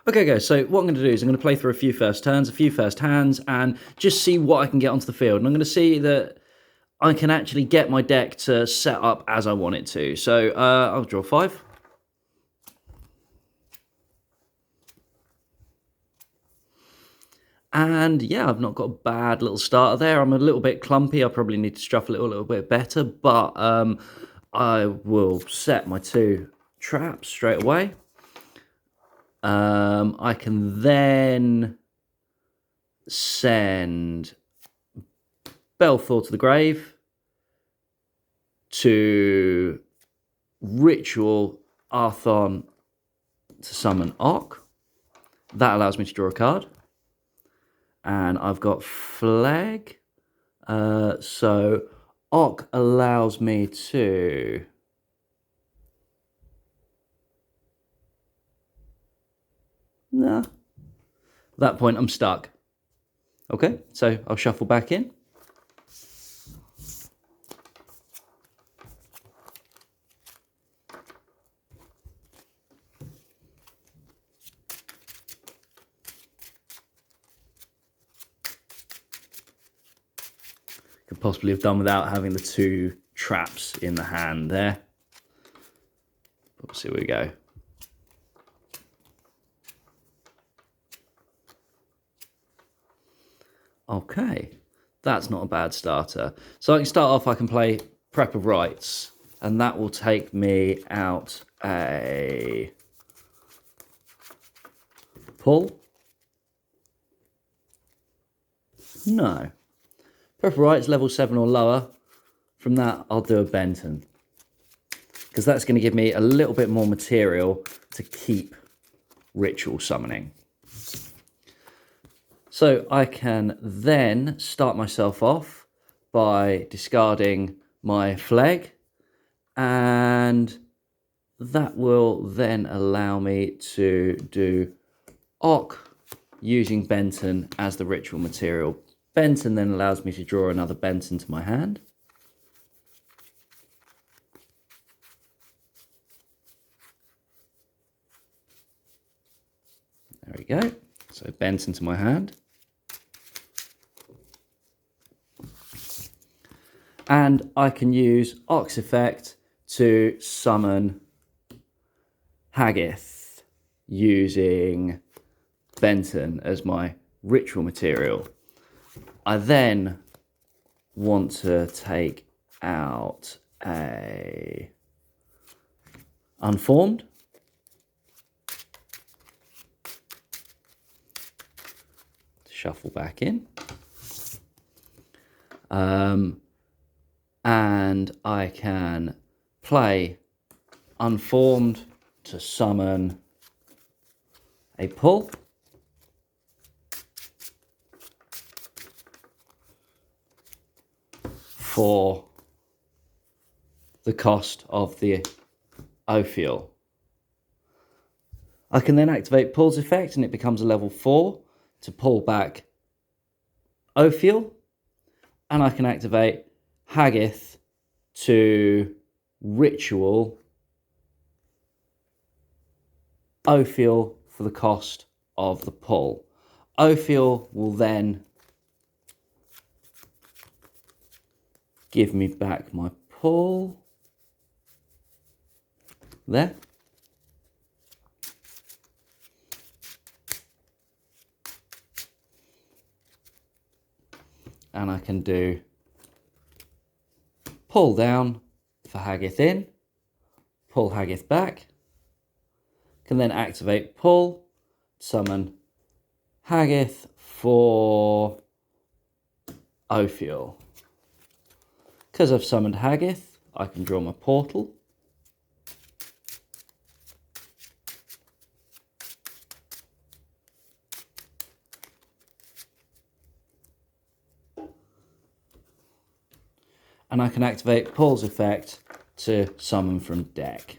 Okay, guys, so what I'm going to do is I'm going to play through a few first turns, a few first hands, and just see what I can get onto the field. And I'm going to see that I can actually get my deck to set up as I want it to. So I'll draw 5. And yeah, I've not got a bad little starter there. I'm a little bit clumpy. I probably need to shuffle it a little bit better, but I will set my 2 traps straight away. I can then send Belthor to the grave to ritual Arthon to summon Ock. That allows me to draw a card. And I've got Flag. So Ock allows me to... Nah. At that point, I'm stuck. Okay, so I'll shuffle back in. Could possibly have done without having the 2 traps in the hand there. But here we go. Okay, that's not a bad starter. So I can start off, I can play Prep of Rites, and that will take me out a pull. No. Prep of Rites, level 7 or lower. From that, I'll do a Benton, because that's going to give me a little bit more material to keep ritual summoning. So I can then start myself off by discarding my Flag, and that will then allow me to do Ock using Benton as the ritual material. Benton then allows me to draw another Benton to my hand. There we go. So Benton to my hand. And I can use Ock's effect to summon Haggith using Benton as my ritual material. I then want to take out a Unformed. Shuffle back in. And I can play Unformed to summon a pull. For the cost of the Ophiel. I can then activate Pull's effect and it becomes a level 4 to pull back Ophiel. And I can activate Haggith to ritual Ophiel for the cost of the pull. Ophiel will then give me back my pull. There. And I can do pull down for Haggith in, pull Haggith back, can then activate pull, summon Haggith for Ophiel. Because I've summoned Haggith, I can draw my portal. And I can activate Paul's effect to summon from deck.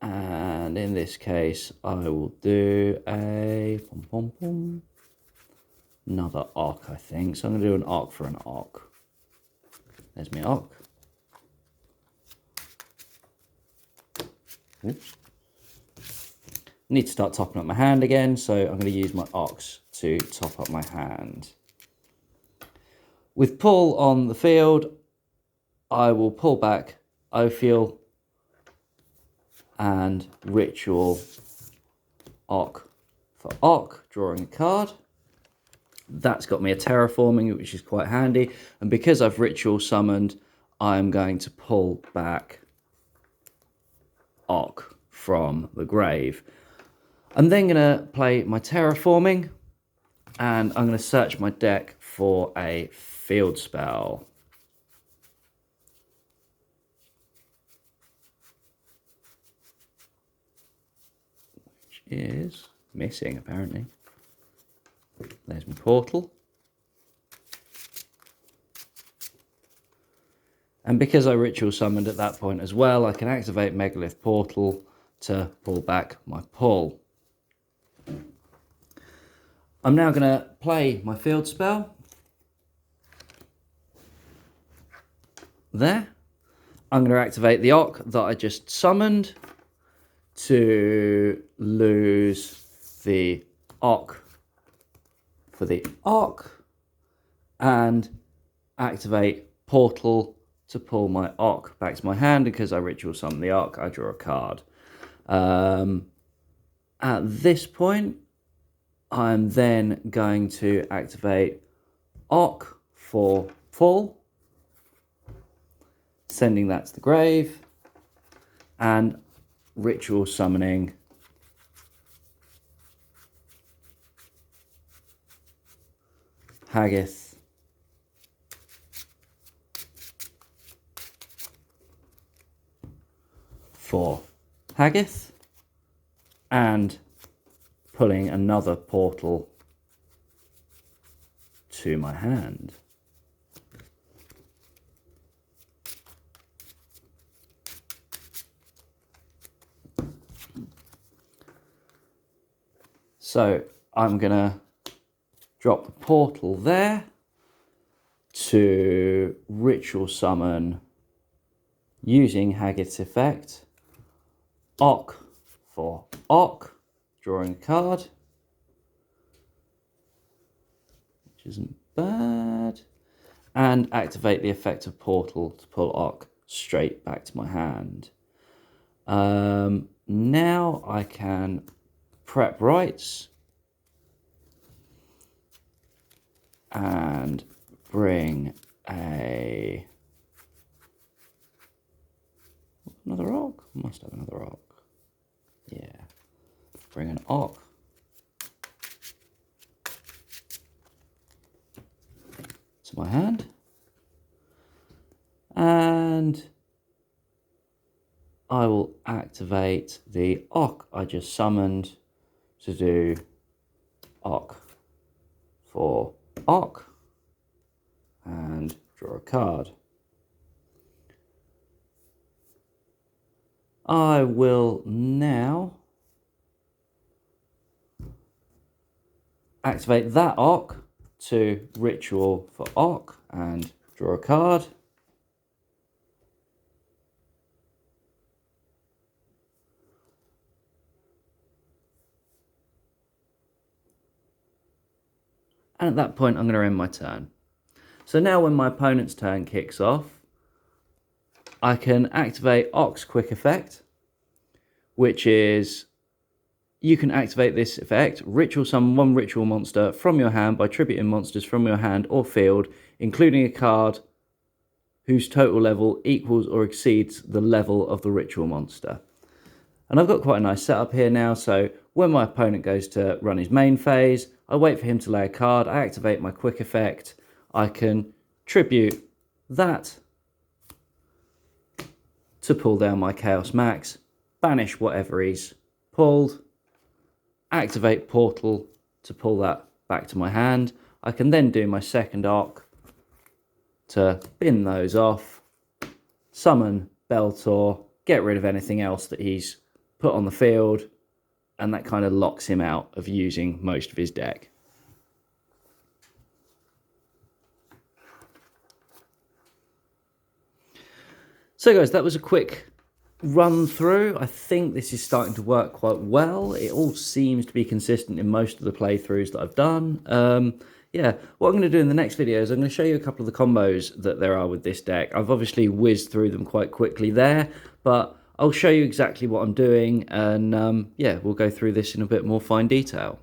And in this case, I will do a another Ock, I think. So I'm going to do an Ock for an Ock. There's my Ock. Oops. Need to start topping up my hand again, so I'm going to use my ox to top up my hand. With pull on the field, I will pull back Ophiel and ritual Ock for Ock, drawing a card. That's got me a terraforming, which is quite handy. And because I've ritual summoned, I'm going to pull back Ock from the grave. I'm then going to play my terraforming, and I'm going to search my deck for a field spell. Which is missing, apparently. There's my portal. And because I ritual summoned at that point as well, I can activate Megalith Portal to pull back my pull. I'm now going to play my field spell. There. I'm going to activate the Ock that I just summoned to lose the Ock for the Ock and activate Portal to pull my Ock back to my hand. Because I ritual summon the Ock, I draw a card. At this point, I'm then going to activate Ock for pull, sending that to the grave, and ritual summoning Haggith for Haggith, and pulling another portal to my hand. So I'm going to drop the portal there to ritual summon, using Haggith's effect, Ock for Ock, drawing a card, which isn't bad, and activate the effect of Portal to pull Ock straight back to my hand. Now I can prep rights and bring another Ock. Must have another Ock. Yeah. Bring an Ock to my hand. And I will activate the Ock I just summoned to do Ock for Ock and draw a card. I will now activate that Ock to ritual for Ock and draw a card. And at that point, I'm going to end my turn. So now when my opponent's turn kicks off, I can activate Ock's quick effect, which is, you can activate this effect, ritual summon one ritual monster from your hand by tributing monsters from your hand or field, including a card whose total level equals or exceeds the level of the ritual monster. And I've got quite a nice setup here now, so when my opponent goes to run his main phase, I wait for him to lay a card, I activate my quick effect, I can tribute that to pull down my Chaos Max, banish whatever he's pulled, activate Portal to pull that back to my hand. I can then do my second Ock to bin those off, summon Beltor, get rid of anything else that he's put on the field, and that kind of locks him out of using most of his deck. So guys, that was a quick run through, I think this is starting to work quite well. It all seems to be consistent in most of the playthroughs that I've done. Yeah, what I'm going to do in the next video is I'm going to show you a couple of the combos that there are with this deck. I've obviously whizzed through them quite quickly there, but I'll show you exactly what I'm doing, and yeah, we'll go through this in a bit more fine detail.